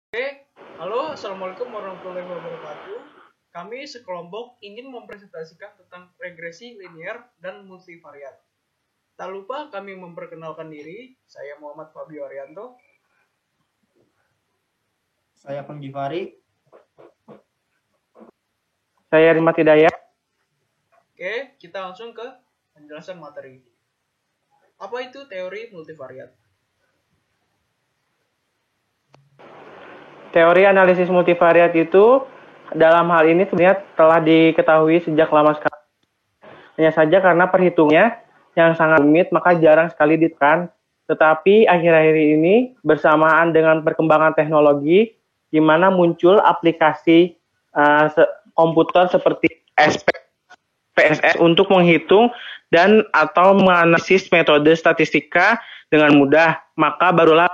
Oke, halo, assalamualaikum warahmatullahi wabarakatuh. Kami sekelompok ingin mempresentasikan tentang regresi linear dan multivariat. Tak lupa kami memperkenalkan diri, saya Muhammad Fabio Arianto. Saya Penggifari. Saya Rimat Hidayat. Oke, kita langsung ke penjelasan materi. Apa itu teori multivariat? Teori analisis multivariat itu dalam hal ini sebenarnya telah diketahui sejak lama sekali. Hanya saja karena perhitungnya yang sangat rumit maka jarang sekali ditekan. Tetapi akhir-akhir ini bersamaan dengan perkembangan teknologi di mana muncul aplikasi komputer seperti PSS untuk menghitung dan atau menganalisis metode statistika dengan mudah, maka barulah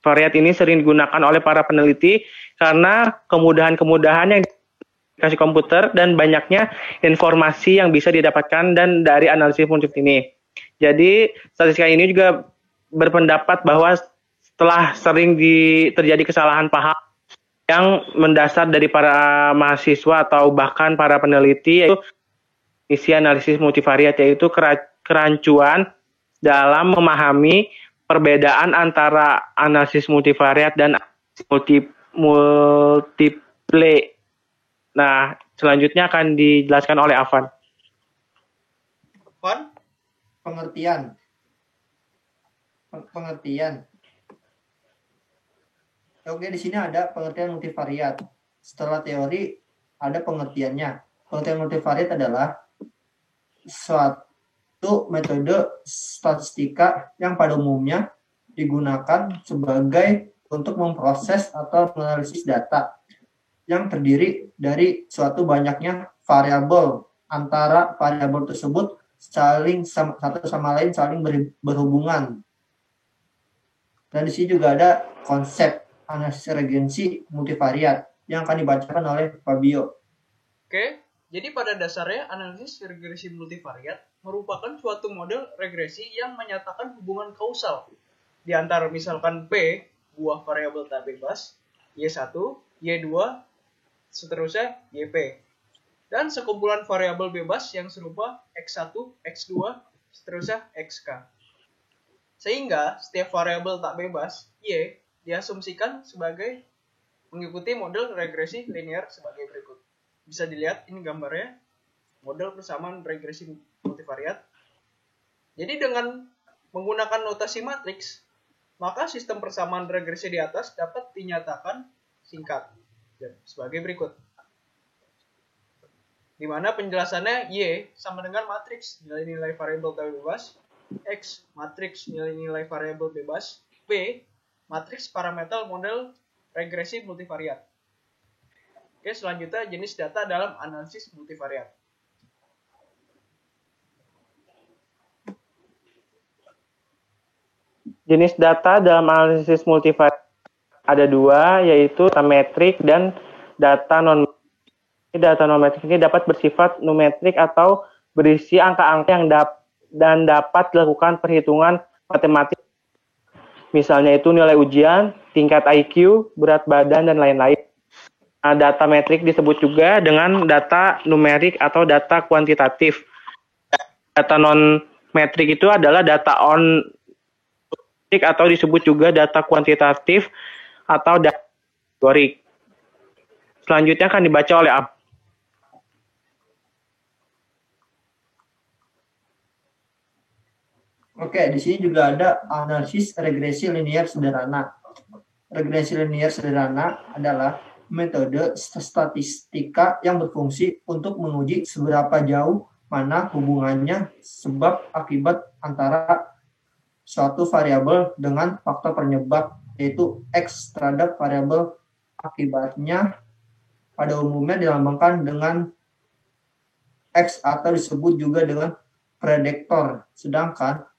variat ini sering digunakan oleh para peneliti karena kemudahan-kemudahan yang dikasih komputer dan banyaknya informasi yang bisa didapatkan dan dari analisis multivariat ini. Jadi statistika ini juga berpendapat bahwa setelah sering terjadi kesalahan paham yang mendasar dari para mahasiswa atau bahkan para peneliti, yaitu isi analisis multivariat, yaitu kerancuan dalam memahami perbedaan antara analisis multivariat dan multiple. Nah, selanjutnya akan dijelaskan oleh Afan. Van? Pengertian. Oke, di sini ada pengertian multivariat. Setelah teori, ada pengertiannya. Pengertian multivariat adalah suatu metode statistika yang pada umumnya digunakan sebagai untuk memproses atau menganalisis data yang terdiri dari suatu banyaknya variabel. Antara variabel tersebut satu sama lain saling berhubungan. Dan di sini juga ada konsep analisis regressi multivariat yang akan dibacakan oleh Fabio. Oke, jadi pada dasarnya analisis regresi multivariat merupakan suatu model regresi yang menyatakan hubungan kausal di antara misalkan P, buah variabel tak bebas, Y1, Y2, seterusnya YP. Dan sekumpulan variabel bebas yang serupa X1, X2, seterusnya XK. Sehingga setiap variabel tak bebas, Y, diasumsikan sebagai mengikuti model regresi linear sebagai berikut. Bisa dilihat ini gambarnya, model persamaan regresi multivariat. Jadi dengan menggunakan notasi matriks, maka sistem persamaan regresi di atas dapat dinyatakan singkat sebagai berikut. Di mana penjelasannya Y sama dengan matriks nilai-nilai variabel tak bebas, X matriks nilai-nilai variabel bebas, P matriks parameter model regresi multivariat. Oke, selanjutnya jenis data dalam analisis multivariat. Jenis data dalam analisis multivariat ada dua, yaitu data metrik dan data non-metrik. Data non-metrik ini dapat bersifat numetrik atau berisi angka-angka yang dapat dilakukan perhitungan matematik. Misalnya itu nilai ujian, tingkat IQ, berat badan, dan lain-lain. Nah, data metrik disebut juga dengan data numerik atau data kuantitatif. Data non-metrik itu adalah data on-metrik atau disebut juga data kuantitatif atau data kategorik. Selanjutnya akan dibaca oleh Ab. Oke, di sini juga ada analisis regresi linear sederhana. Regresi linear sederhana adalah metode statistika yang berfungsi untuk menguji seberapa jauh mana hubungannya sebab akibat antara suatu variabel dengan faktor penyebab, yaitu X terhadap variabel akibatnya. Pada umumnya dilambangkan dengan X atau disebut juga dengan prediktor, sedangkan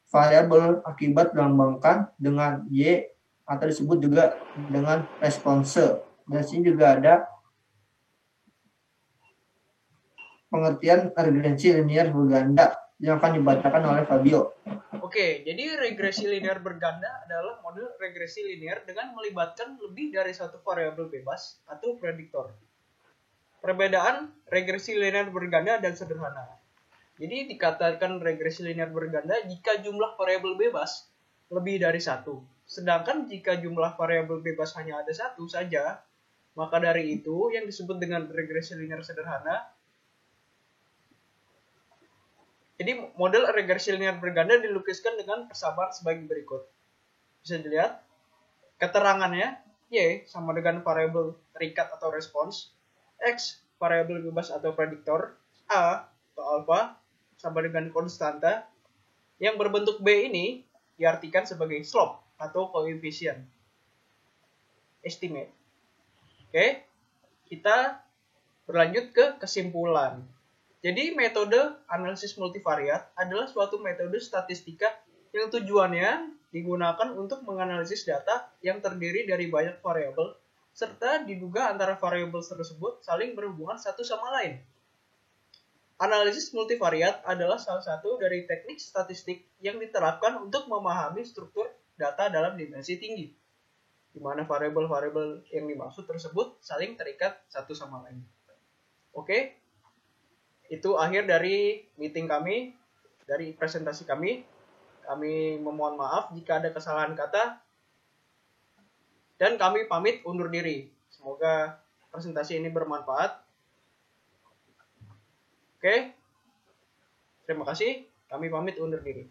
variabel akibat dilambangkan dengan Y atau disebut juga dengan response. Dan sini juga ada pengertian regresi linear berganda, yang akan dibacakan oleh Fabio. Oke, jadi regresi linear berganda adalah model regresi linear dengan melibatkan lebih dari satu variabel bebas atau prediktor. Perbedaan regresi linear berganda dan sederhana. Jadi dikatakan regresi linear berganda jika jumlah variabel bebas lebih dari satu. Sedangkan jika jumlah variabel bebas hanya ada satu saja, maka dari itu yang disebut dengan regresi linear sederhana. Jadi model regresi linear berganda dilukiskan dengan persamaan sebagai berikut. Bisa dilihat keterangannya Y sama dengan variabel terikat atau respons, X variabel bebas atau prediktor, A atau alpha sama dengan konstanta, yang berbentuk B ini diartikan sebagai slope atau koefisien estimate. Oke, kita berlanjut ke kesimpulan. Jadi metode analisis multivariat adalah suatu metode statistika yang tujuannya digunakan untuk menganalisis data yang terdiri dari banyak variabel serta diduga antara variabel tersebut saling berhubungan satu sama lain. Analisis multivariat adalah salah satu dari teknik statistik yang diterapkan untuk memahami struktur data dalam dimensi tinggi, di mana variabel-variabel yang dimaksud tersebut saling terikat satu sama lain. Oke, itu akhir dari meeting kami, dari presentasi kami. Kami memohon maaf jika ada kesalahan kata, dan kami pamit undur diri. Semoga presentasi ini bermanfaat. Oke, terima kasih. Kami pamit undur diri.